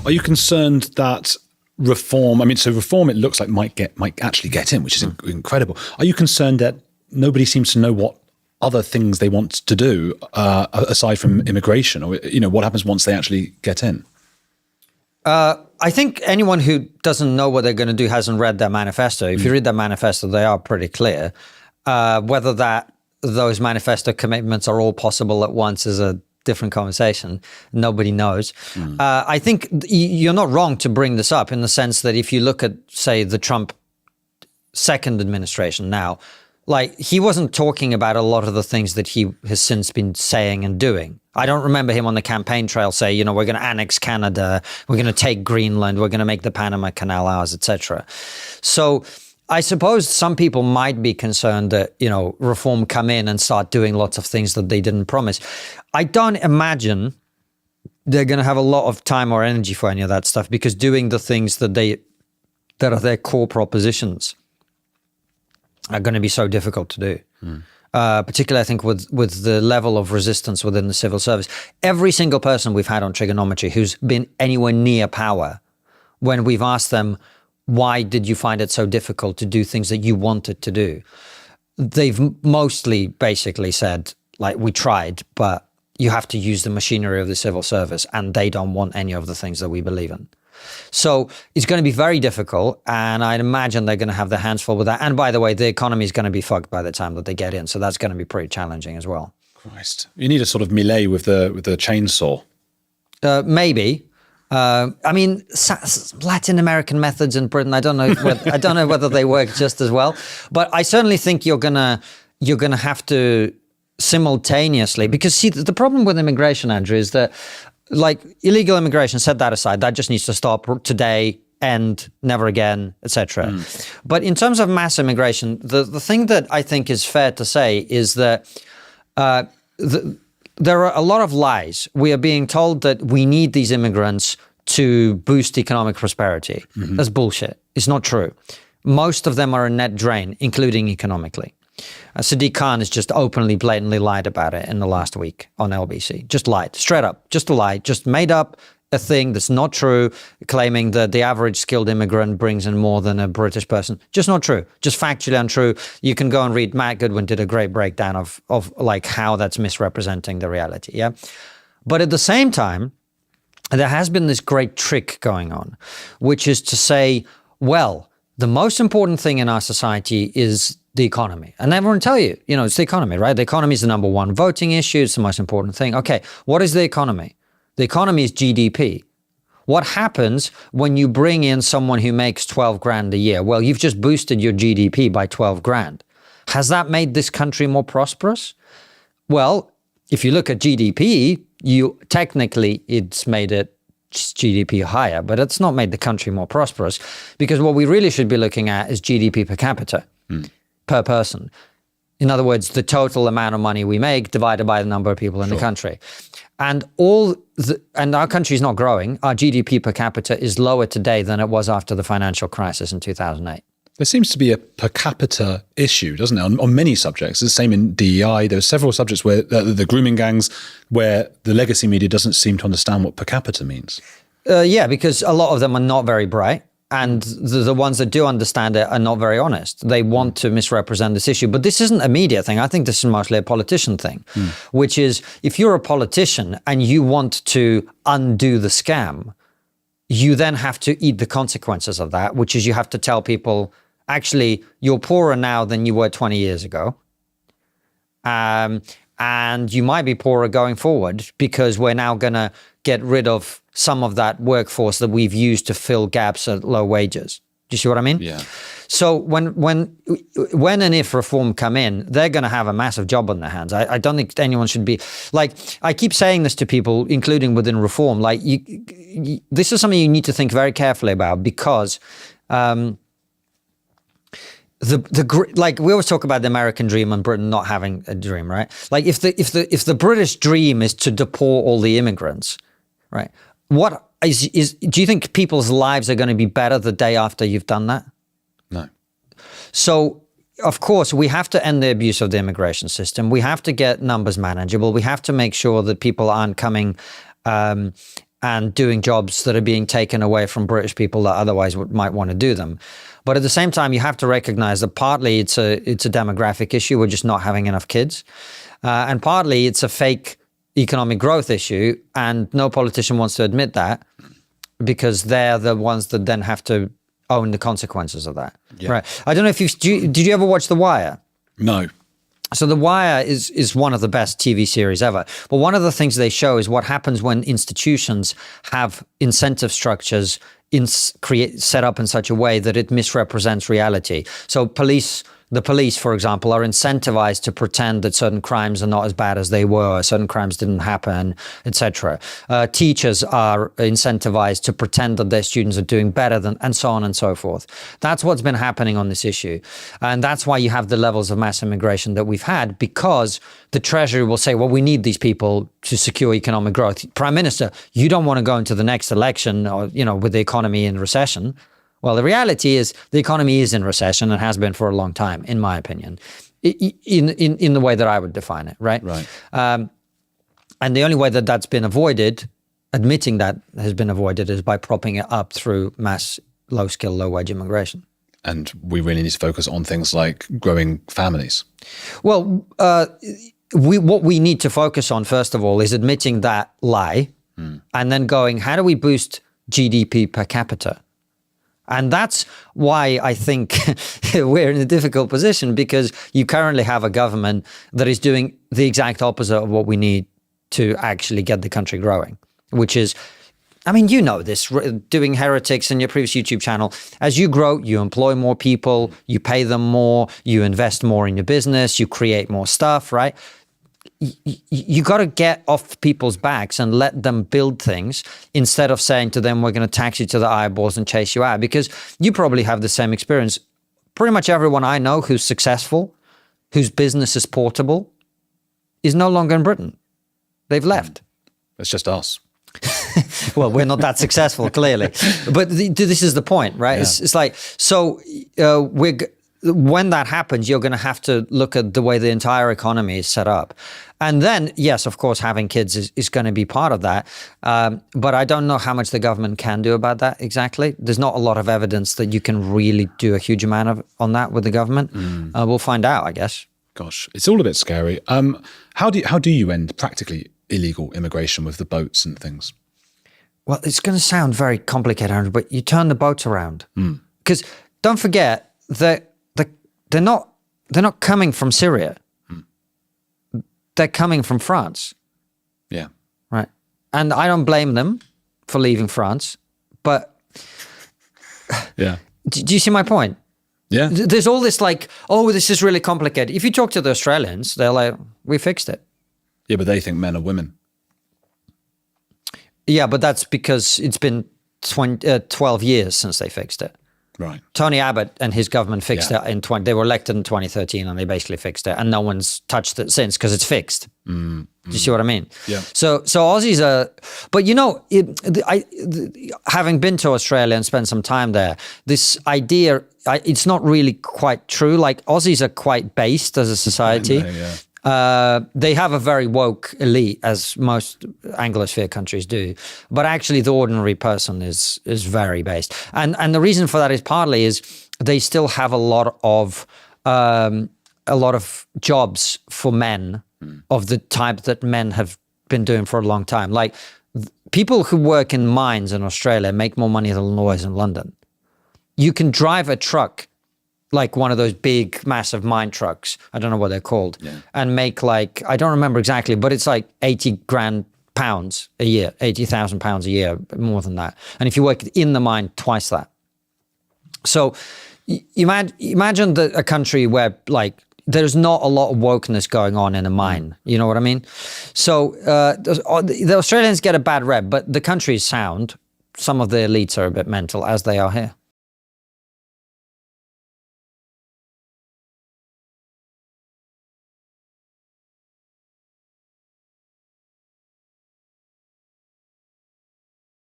Are you concerned that reform, reform it looks like might actually get in, which is incredible. Are you concerned that nobody seems to know what other things they want to do aside from immigration, or what happens once they actually get in? I think anyone who doesn't know what they're going to do hasn't read their manifesto. If you read their manifesto, they are pretty clear. Whether those manifesto commitments are all possible at once is a different conversation. Nobody knows. I think you're not wrong to bring this up, in the sense that if you look at, say, the Trump second administration now, like, he wasn't talking about a lot of the things that he has since been saying and doing. I don't remember him on the campaign trail say, we're going to annex Canada, we're going to take Greenland, we're going to make the Panama Canal ours, etc. So I suppose some people might be concerned that, reform come in and start doing lots of things that they didn't promise. I don't imagine they're going to have a lot of time or energy for any of that stuff, because doing the things that are their core propositions are going to be so difficult to do. Particularly, I think, with the level of resistance within the civil service. Every single person we've had on Triggernometry who's been anywhere near power, when we've asked them, why did you find it so difficult to do things that you wanted to do? They've mostly basically said, like, we tried, but you have to use the machinery of the civil service, and they don't want any of the things that we believe in. So it's going to be very difficult, and I'd imagine they're going to have their hands full with that. And by the way, the economy is going to be fucked by the time that they get in, so that's going to be pretty challenging as well. Christ, you need a sort of melee with the chainsaw. Maybe. Latin American methods in Britain, I don't know whether they work just as well, but I certainly think you're gonna have to simultaneously, because see, the problem with immigration, Andrew, is that, like, illegal immigration, set that aside, that just needs to stop today, end, never again, etc. But in terms of mass immigration, the thing that I think is fair to say is that there are a lot of lies. We are being told that we need these immigrants to boost economic prosperity. That's bullshit. It's not true. Most of them are a net drain, including economically. Sadiq Khan has just openly, blatantly lied about it in the last week on LBC. Just lied, straight up, just a lie, just made up a thing that's not true, claiming that the average skilled immigrant brings in more than a British person. Just not true, just factually untrue. You can go and read, Matt Goodwin did a great breakdown of like how that's misrepresenting the reality, yeah? But at the same time, there has been this great trick going on, which is to say, well, the most important thing in our society is the economy. And everyone tell you, it's the economy, right? The economy is the number one voting issue. It's the most important thing. Okay, what is the economy? The economy is GDP. What happens when you bring in someone who makes 12 grand a year? Well, you've just boosted your GDP by 12 grand. Has that made this country more prosperous? Well, if you look at GDP, technically it's made it GDP higher, but it's not made the country more prosperous, because what we really should be looking at is GDP per capita, per person. In other words, the total amount of money we make divided by the number of people in the country. And our country is not growing. Our GDP per capita is lower today than it was after the financial crisis in 2008. There seems to be a per capita issue, doesn't it, on many subjects. It's the same in DEI. There are several subjects where the grooming gangs, where the legacy media doesn't seem to understand what per capita means. Yeah, because a lot of them are not very bright. And the ones that do understand it are not very honest. They want to misrepresent this issue. But this isn't a media thing. I think this is mostly a politician thing, which is, if you're a politician and you want to undo the scam, you then have to eat the consequences of that, which is you have to tell people, actually, you're poorer now than you were 20 years ago. And you might be poorer going forward, because we're now going to get rid of some of that workforce that we've used to fill gaps at low wages. Do you see what I mean? Yeah. So when and if reform come in, they're going to have a massive job on their hands. I don't think anyone should be, like, I keep saying this to people, including within reform, like, this is something you need to think very carefully about, because like, we always talk about the American dream and Britain not having a dream, right? Like, if the British dream is to deport all the immigrants, right? What do you think people's lives are going to be better the day after you've done that? No. So, of course, we have to end the abuse of the immigration system. We have to get numbers manageable. We have to make sure that people aren't coming and doing jobs that are being taken away from British people that otherwise might want to do them. But at the same time, you have to recognize that partly it's a demographic issue. We're just not having enough kids. And partly it's a fake economic growth issue. And no politician wants to admit that because they're the ones that then have to own the consequences of that. Yeah. Right. I don't know if did you ever watch The Wire? No. So The Wire is one of the best TV series ever. But one of the things they show is what happens when institutions have incentive structures set up in such a way that it misrepresents reality. So the police, for example, are incentivized to pretend that certain crimes are not as bad as they were, certain crimes didn't happen, etc. Teachers are incentivized to pretend that their students are doing better than, and so on and so forth. That's what's been happening on this issue. And that's why you have the levels of mass immigration that we've had, because the Treasury will say, well, we need these people to secure economic growth. Prime Minister, you don't want to go into the next election or, with the economy in recession. Well, the reality is the economy is in recession and has been for a long time, in my opinion, in the way that I would define it, right? Right. And the only way that that's been avoided, admitting that has been avoided, is by propping it up through mass low-skill, low-wage immigration. And we really need to focus on things like growing families. Well, what we need to focus on, first of all, is admitting that lie and then going, how do we boost GDP per capita? And that's why I think we're in a difficult position, because you currently have a government that is doing the exact opposite of what we need to actually get the country growing, which is, this, doing Heretics in your previous YouTube channel. As you grow, you employ more people, you pay them more, you invest more in your business, you create more stuff, right? You got to get off people's backs and let them build things instead of saying to them, we're going to tax you to the eyeballs and chase you out, because you probably have the same experience. Pretty much everyone I know who's successful, whose business is portable, is no longer in Britain. They've left. It's just us. Well, we're not that successful, clearly. But this is the point, right? Yeah. It's like, so when that happens, you're going to have to look at the way the entire economy is set up. And then, yes, of course, having kids is going to be part of that. But I don't know how much the government can do about that exactly. There's not a lot of evidence that you can really do a huge amount on that with the government. We'll find out, I guess. Gosh, it's all a bit scary. How do you end practically illegal immigration with the boats and things? Well, it's going to sound very complicated, but you turn the boats around. Because don't forget that they're not coming from Syria. They're coming from France. Yeah. Right. And I don't blame them for leaving France, but yeah. Do you see my point? Yeah. There's all this like, oh, this is really complicated. If you talk to the Australians, they're like, we fixed it. Yeah, but they think men are women. Yeah, but that's because it's been 12 years since they fixed it. Right. Tony Abbott and his government fixed it they were elected in 2013 and they basically fixed it, and no one's touched it since because it's fixed. Do you see what I mean? Yeah. So Aussies are, but having been to Australia and spent some time there, this idea, it's not really quite true. Like Aussies are quite based as a society. Yeah. They have a very woke elite, as most Anglosphere countries do, but actually the ordinary person is very based, and the reason for that is partly is they still have a lot of jobs for men of the type that men have been doing for a long time. Like people who work in mines in Australia make more money than lawyers in London. You can drive a truck, like one of those big, massive mine trucks, I don't know what they're called, and make like, I don't remember exactly, but it's like 80,000 pounds a year, 80,000 pounds a year, more than that. And if you work in the mine, twice that. So imagine a country where like, there's not a lot of wokeness going on in a mine. You know what I mean? So the Australians get a bad rep, but the country is sound. Some of the elites are a bit mental, as they are here.